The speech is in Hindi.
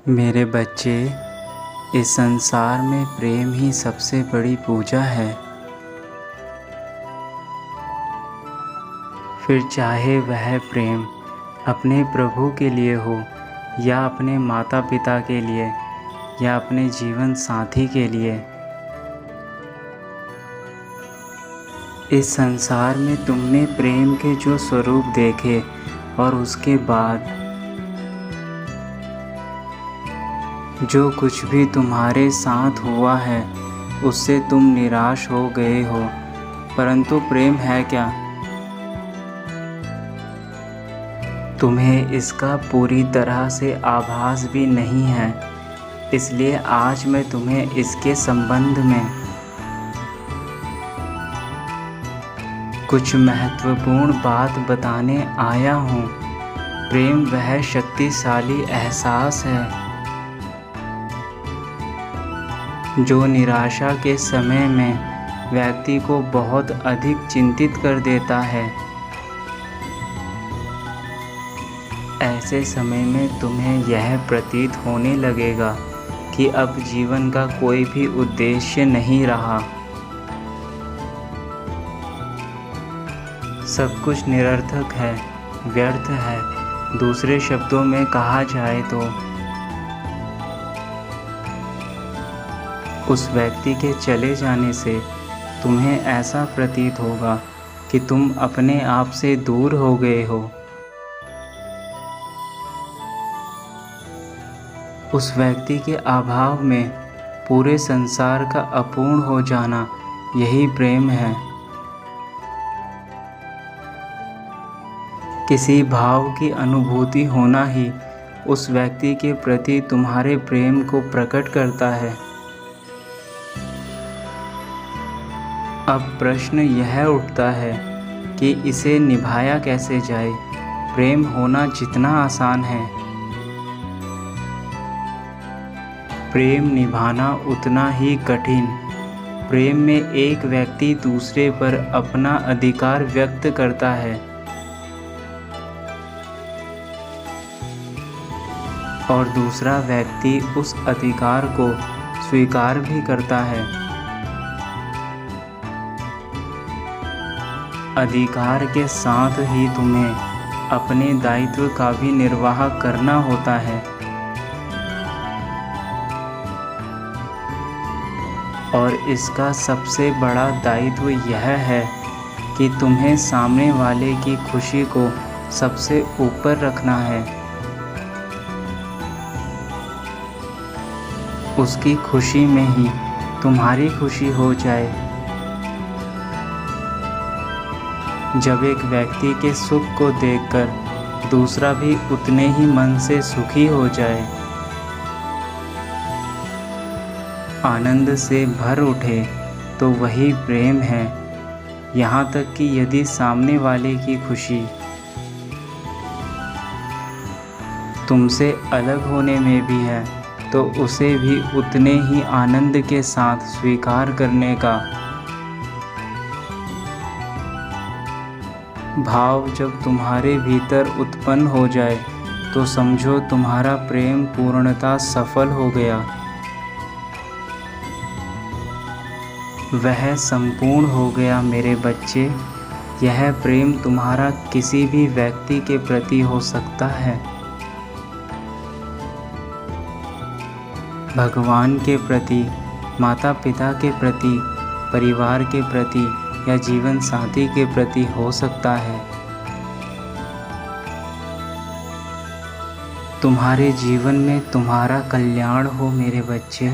मेरे बच्चे, इस संसार में प्रेम ही सबसे बड़ी पूजा है। फिर चाहे वह प्रेम अपने प्रभु के लिए हो या अपने माता पिता के लिए या अपने जीवन साथी के लिए। इस संसार में तुमने प्रेम के जो स्वरूप देखे और उसके बाद जो कुछ भी तुम्हारे साथ हुआ है उससे तुम निराश हो गए हो, परंतु प्रेम है क्या? तुम्हें इसका पूरी तरह से आभास भी नहीं है। इसलिए आज मैं तुम्हें इसके संबंध में कुछ महत्वपूर्ण बात बताने आया हूँ। प्रेम वह शक्तिशाली एहसास है जो निराशा के समय में व्यक्ति को बहुत अधिक चिंतित कर देता है। ऐसे समय में तुम्हें यह प्रतीत होने लगेगा कि अब जीवन का कोई भी उद्देश्य नहीं रहा। सब कुछ निरर्थक है, व्यर्थ है। दूसरे शब्दों में कहा जाए तो उस व्यक्ति के चले जाने से तुम्हें ऐसा प्रतीत होगा कि तुम अपने आप से दूर हो गए हो। उस व्यक्ति के अभाव में पूरे संसार का अपूर्ण हो जाना, यही प्रेम है। किसी भाव की अनुभूति होना ही उस व्यक्ति के प्रति तुम्हारे प्रेम को प्रकट करता है। अब प्रश्न यह उठता है कि इसे निभाया कैसे जाए। प्रेम होना जितना आसान है, प्रेम निभाना उतना ही कठिन। प्रेम में एक व्यक्ति दूसरे पर अपना अधिकार व्यक्त करता है और दूसरा व्यक्ति उस अधिकार को स्वीकार भी करता है। अधिकार के साथ ही तुम्हें अपने दायित्व का भी निर्वाह करना होता है और इसका सबसे बड़ा दायित्व यह है कि तुम्हें सामने वाले की खुशी को सबसे ऊपर रखना है। उसकी खुशी में ही तुम्हारी खुशी हो जाए। जब एक व्यक्ति के सुख को देखकर दूसरा भी उतने ही मन से सुखी हो जाए, आनंद से भर उठे, तो वही प्रेम है। यहाँ तक कि यदि सामने वाले की खुशी तुमसे अलग होने में भी है तो उसे भी उतने ही आनंद के साथ स्वीकार करने का भाव जब तुम्हारे भीतर उत्पन्न हो जाए तो समझो तुम्हारा प्रेम पूर्णतः सफल हो गया। वह संपूर्ण हो गया मेरे बच्चे। यह प्रेम तुम्हारा किसी भी व्यक्ति के प्रति हो सकता है, भगवान के प्रति, माता पिता के प्रति, परिवार के प्रति या जीवन साथी के प्रति हो सकता है। तुम्हारे जीवन में तुम्हारा कल्याण हो मेरे बच्चे।